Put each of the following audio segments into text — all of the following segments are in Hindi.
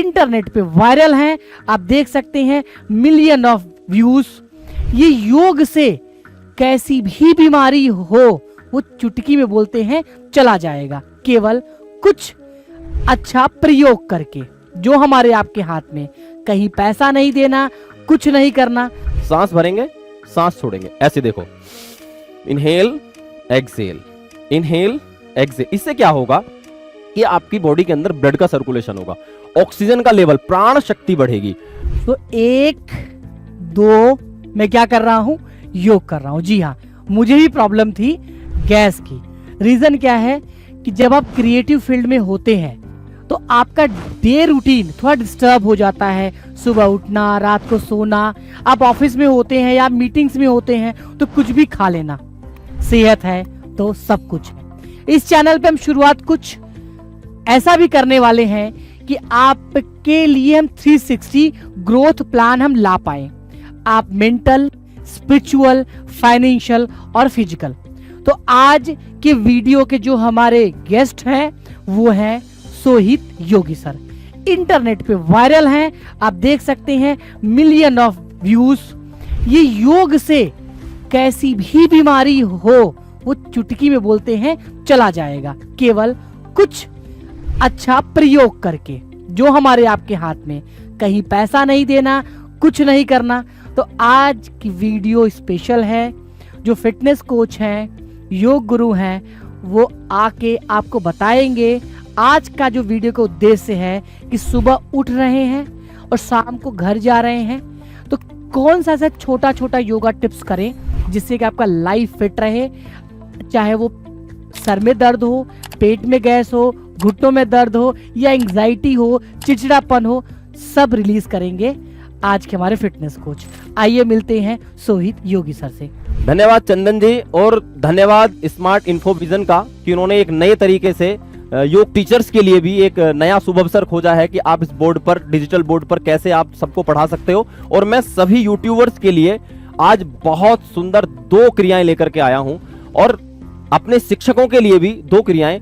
इंटरनेट पे वायरल हैं, आप देख सकते हैं मिलियन ऑफ व्यूज। ये योग से कैसी भी बीमारी हो वो चुटकी में बोलते हैं चला जाएगा, केवल कुछ अच्छा प्रयोग करके, जो हमारे आपके हाथ में। कहीं पैसा नहीं देना, कुछ नहीं करना। सांस भरेंगे, सांस छोड़ेंगे, ऐसे देखो, इनहेल एक्सहेल, इनहेल एक्सहेल। इससे क्या होगा कि आपकी बॉडी के अंदर ब्लड का सर्कुलेशन होगा, ऑक्सीजन का लेवल, प्राण शक्ति बढ़ेगी। तो 1 2 मैं क्या कर रहा हूं, योग कर रहा हूं। जी हाँ, मुझे भी प्रॉब्लम थी गैस की। रीजन क्या है कि जब आप क्रिएटिव फील्ड में होते हैं तो आपका डे रूटीन थोड़ा डिस्टर्ब हो जाता है। सुबह उठना, रात को सोना, आप ऑफिस में होते हैं या मीटिंग्स में होते हैं तो कुछ भी खा लेना। सेहत है तो सब कुछ है। इस चैनल पे हम शुरुआत कुछ ऐसा भी करने वाले हैं कि आपके लिए हम 360 ग्रोथ प्लान हम ला पाए। आप मेंटल, स्पिरिचुअल, फाइनेंशियल और फिजिकल। तो आज के वीडियो के जो हमारे गेस्ट हैं वो हैं सोहित योगी सर। इंटरनेट पे वायरल हैं, आप देख सकते हैं मिलियन ऑफ व्यूज। ये योग से कैसी भी बीमारी हो वो चुटकी में बोलते हैं चला जाएगा, केवल कुछ अच्छा प्रयोग करके, जो हमारे आपके हाथ में। कहीं पैसा नहीं देना, कुछ नहीं करना। तो आज की वीडियो स्पेशल है। जो फिटनेस कोच हैं, योग गुरु हैं, वो आके आपको बताएंगे। आज का जो वीडियो का उद्देश्य है कि सुबह उठ रहे हैं और शाम को घर जा रहे हैं तो कौन सा छोटा छोटा योगा टिप्स करें जिससे कि आपका लाइफ फिट रहे। चाहे वो सर में दर्द हो, पेट में गैस हो, घुटनों में दर्द हो या एंग्जाइटी हो, चिड़चिड़ापन हो, सब रिलीज करेंगे आज के हमारे फिटनेस कोच। आइए मिलते हैं सोहित योगी सर से। धन्यवाद चंदन जी, और धन्यवाद स्मार्ट इन्फो विजन का कि उन्होंने एक नए तरीके से योग टीचर्स के लिए भी एक नया शुभ अवसर खोजा है कि आप इस बोर्ड पर, डिजिटल बोर्ड पर कैसे आप सबको पढ़ा सकते हो। और मैं सभी यूट्यूबर्स के लिए आज बहुत सुंदर 2 क्रियाएं लेकर के आया हूं, और अपने शिक्षकों के लिए भी 2 क्रियाएं।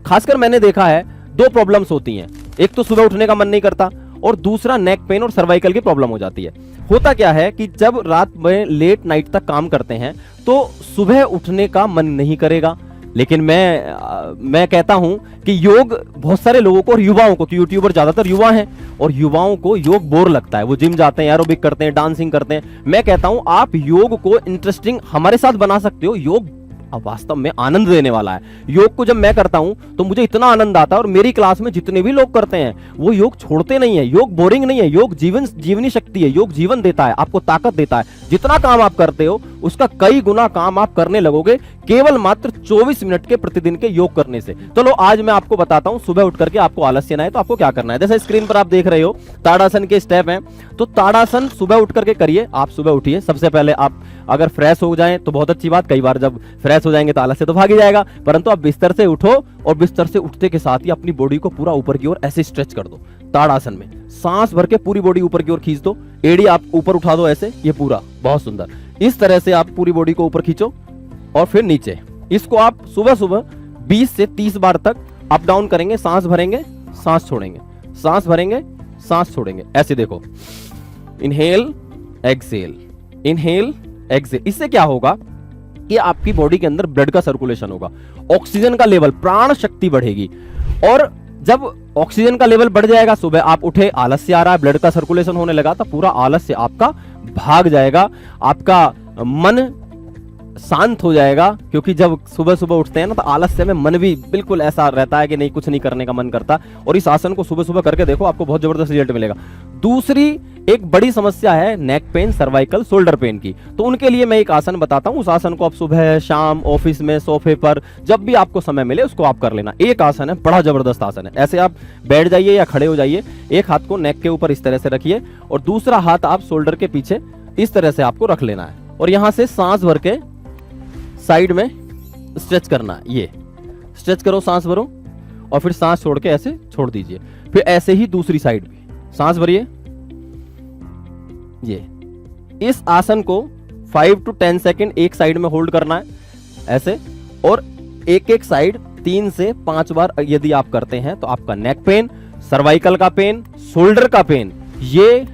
खासकर मैंने देखा है 2 प्रॉब्लम्स होती हैं, एक तो सुबह उठने का मन नहीं करता और दूसरा नेक पेन और सर्वाइकल की प्रॉब्लम हो जाती है। होता क्या है कि जब रात में लेट नाइट तक काम करते हैं तो सुबह उठने का मन नहीं करेगा। लेकिन मैं कहता हूं कि योग बहुत सारे लोगों को, और युवाओं को, तो यूट्यूबर ज्यादातर युवा हैं और युवाओं को योग बोर लगता है। वो जिम जाते हैं, एरोबिक करते हैं, डांसिंग करते हैं। मैं कहता हूं आप योग को इंटरेस्टिंग हमारे साथ बना सकते हो। योग वास्तव में आनंद देने वाला है। योग को जब मैं करता हूं तो मुझे इतना आनंद आता है, और मेरी क्लास में जितने भी लोग करते हैं वो योग छोड़ते नहीं है। योग बोरिंग नहीं है, योग जीवनी शक्ति है। योग जीवन देता है, आपको ताकत देता है। जितना काम आप करते हो उसका कई गुना काम आप करने लगोगे केवल मात्र 24 मिनट के प्रतिदिन के योग करने से। चलो आज मैं आपको बताता हूं, सुबह उठ करके आपको आलस्य ना है तो आपको क्या करना है। जैसे स्क्रीन पर आप देख रहे हो ताड़ासन के स्टेप हैं, तो ताड़ासन सुबह उठ करके करिए। आप सुबह उठिए, सबसे पहले आप अगर फ्रेश हो जाएं तो बहुत अच्छी बात। कई बार जब फ्रेश हो जाएंगे तो आलस्य तो भाग ही जाएगा, परंतु आप बिस्तर से उठो और बिस्तर से उठते के साथ ही अपनी बॉडी को पूरा ऊपर की ओर ऐसे स्ट्रेच कर दो। ताड़ासन में सांस भर के पूरी बॉडी ऊपर की ओर खींच दो। एड़ी आप ऊपर उठा दो ऐसे, ये पूरा बहुत सुंदर। इस तरह से आप पूरी बॉडी को ऊपर खींचो और फिर नीचे। इसको आप सुबह सुबह 20 से 30 बार तक अप डाउन करेंगे। सांस भरेंगे, सांस छोड़ेंगे, सांस भरेंगे, सांस छोड़ेंगे, ऐसे देखो, इनहेल एक्सहेल, इनहेल एक्सहेल। इससे क्या होगा कि आपकी बॉडी के अंदर ब्लड का सर्कुलेशन होगा, ऑक्सीजन का लेवल, प्राण शक्ति बढ़ेगी। और जब ऑक्सीजन का लेवल बढ़ जाएगा, सुबह आप उठे, आलस्य आ रहा है, ब्लड का सर्कुलेशन होने लगा, तो पूरा आलस्य आपका भाग जाएगा। आपका मन शांत हो जाएगा, क्योंकि जब सुबह सुबह उठते हैं ना तो आलस्य में मन भी बिल्कुल ऐसा रहता है कि नहीं, कुछ नहीं करने का मन करता। और इस आसन को सुबह सुबह करके देखो, आपको बहुत जबरदस्त रिजल्ट मिलेगा। दूसरी एक बड़ी समस्या है neck pain, cervical, shoulder pain की, तो उनके लिए मैं एक आसन बताता हूं। उस आसन को आप सुबह, शाम, ऑफिस में, सोफे पर, जब भी आपको समय मिले उसको आप कर लेना। एक आसन है, बड़ा जबरदस्त आसन है। ऐसे आप बैठ जाइए या खड़े हो जाइए, एक हाथ को नेक के ऊपर इस तरह से रखिए और दूसरा हाथ आप शोल्डर के पीछे इस तरह से आपको रख लेना है, और यहां से सांस भर के साइड में स्ट्रेच करना है। ये स्ट्रेच करो, सांस भरो और फिर सांस छोड़ के ऐसे छोड़ दीजिए। फिर ऐसे ही दूसरी साइड भी सांस भरिए। ये इस आसन को 5 to 10 सेकेंड एक साइड में होल्ड करना है ऐसे, और एक एक साइड 3 से 5 बार यदि आप करते हैं तो आपका नेक पेन, सर्वाइकल का पेन, शोल्डर का पेन, ये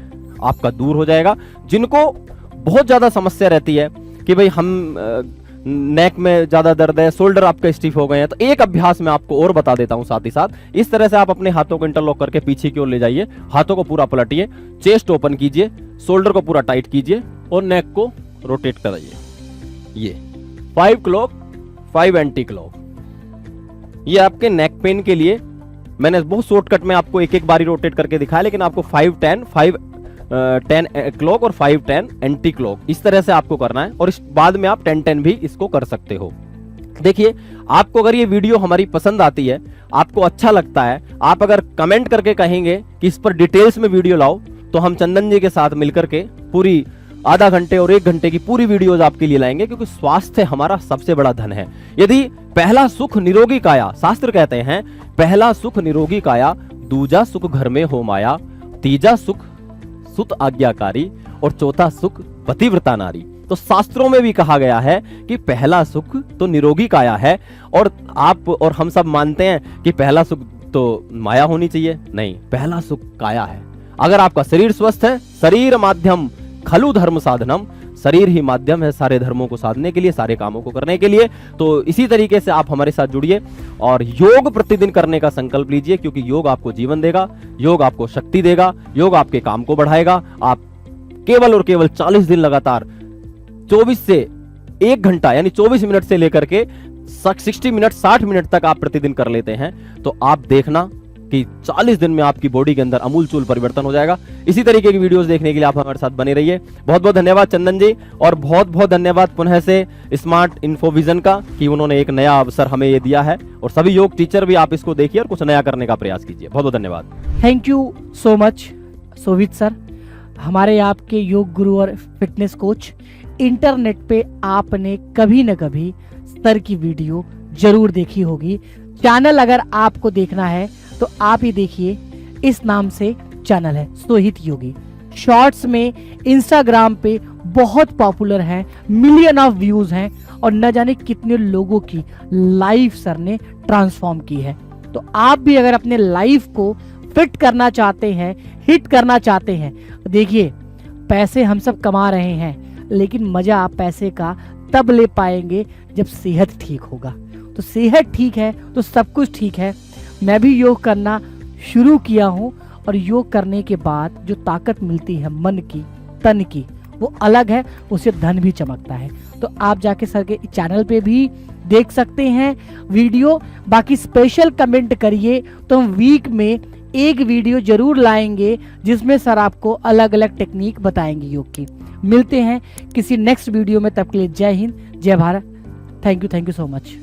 आपका दूर हो जाएगा। जिनको बहुत ज्यादा समस्या रहती है कि भाई हम नेक में ज्यादा दर्द है, शोल्डर आपके स्टिफ हो गए हैं, तो एक अभ्यास मैं आपको और बता देता हूं साथ ही साथ। इस तरह से आप अपने हाथों को इंटरलॉक करके पीछे की ओर ले जाइए, हाथों को पूरा पलटिए, चेस्ट ओपन कीजिए, शोल्डर को पूरा टाइट कीजिए और नेक को रोटेट कराइए। ये 5 क्लॉक 5 एंटी क्लॉक, ये आपके नेक पेन के लिए मैंने बहुत शॉर्टकट में आपको एक एक बारी रोटेट करके दिखाया, लेकिन आपको 5-10 क्लॉक और 5-10 एंटी क्लॉक इस तरह से आपको करना है। और इस बाद में आप 10-10 भी इसको कर सकते हो। देखिए, आपको अगर ये वीडियो हमारी पसंद आती है, आपको अच्छा लगता है, आप अगर कमेंट करके कहेंगे कि इस पर डिटेल्स में वीडियो लाओ, तो हम चंदन जी के साथ मिलकर के पूरी आधा घंटे और 1 घंटे की पूरी वीडियोज आपके लिए लाएंगे, क्योंकि स्वास्थ्य हमारा सबसे बड़ा धन है। यदि पहला सुख निरोगी काया, शास्त्र कहते हैं पहला सुख निरोगी काया, दूजा सुख घर में हो माया, तीजा सुख सुत आज्ञाकारी और चौथा सुख पतिव्रता नारी। तो शास्त्रों में भी कहा गया है कि पहला सुख तो निरोगी काया है। और आप और हम सब मानते हैं कि पहला सुख तो माया होनी चाहिए, नहीं, पहला सुख काया है। अगर आपका शरीर स्वस्थ है, शरीर माध्यम खलु धर्म साधनम, शरीर ही माध्यम है सारे धर्मों को साधने के लिए, सारे कामों को करने के लिए। तो इसी तरीके से आप हमारे साथ जुड़िए और योग प्रतिदिन करने का संकल्प लीजिए, क्योंकि योग आपको जीवन देगा, योग आपको शक्ति देगा, योग आपके काम को बढ़ाएगा। आप केवल और केवल 40 दिन लगातार 24 से 1 घंटा यानी 24 मिनट से लेकर के 60 मिनट 60 मिनट तक आप प्रतिदिन कर लेते हैं, तो आप देखना कि 40 दिन में आपकी बॉडी के अंदर अमूलचूल परिवर्तन हो जाएगा। इसी तरीके की वीडियोस देखने के लिए आप हमारे साथ बने रहिए। बहुत बहुत धन्यवाद चंदन जी, और बहुत बहुत धन्यवाद पुनः से स्मार्ट इन्फोविजन का कि उन्होंने एक नया अवसर हमें ये दिया है। और सभी योग टीचर भी आप इसको देखिए और कुछ नया करने का प्रयास कीजिए। बहुत बहुत धन्यवाद। Thank you so much Sovit sir, हमारे आपके योग गुरु और फिटनेस कोच। इंटरनेट पे आपने कभी न कभी स्तर की वीडियो जरूर देखी होगी। चैनल अगर आपको देखना है तो आप ही देखिए, इस नाम से चैनल है सोहित योगी। शॉर्ट्स में इंस्टाग्राम पे बहुत पॉपुलर है, मिलियन ऑफ व्यूज हैं और न जाने कितने लोगों की लाइफ सर ने ट्रांसफॉर्म की है। तो आप भी अगर अपने लाइफ को फिट करना चाहते हैं, हिट करना चाहते हैं, देखिए पैसे हम सब कमा रहे हैं, लेकिन मजा आप पैसे का तब ले पाएंगे जब सेहत ठीक होगा। तो सेहत ठीक है तो सब कुछ ठीक है। मैं भी योग करना शुरू किया हूँ और योग करने के बाद जो ताकत मिलती है मन की, तन की, वो अलग है, उससे धन भी चमकता है। तो आप जाके सर के चैनल पे भी देख सकते हैं वीडियो। बाकी स्पेशल कमेंट करिए तो हम वीक में एक वीडियो जरूर लाएंगे जिसमें सर आपको अलग अलग टेक्निक बताएंगे योग की। मिलते हैं किसी नेक्स्ट वीडियो में, तब के लिए जय हिंद, जय Bharat. Thank you so much.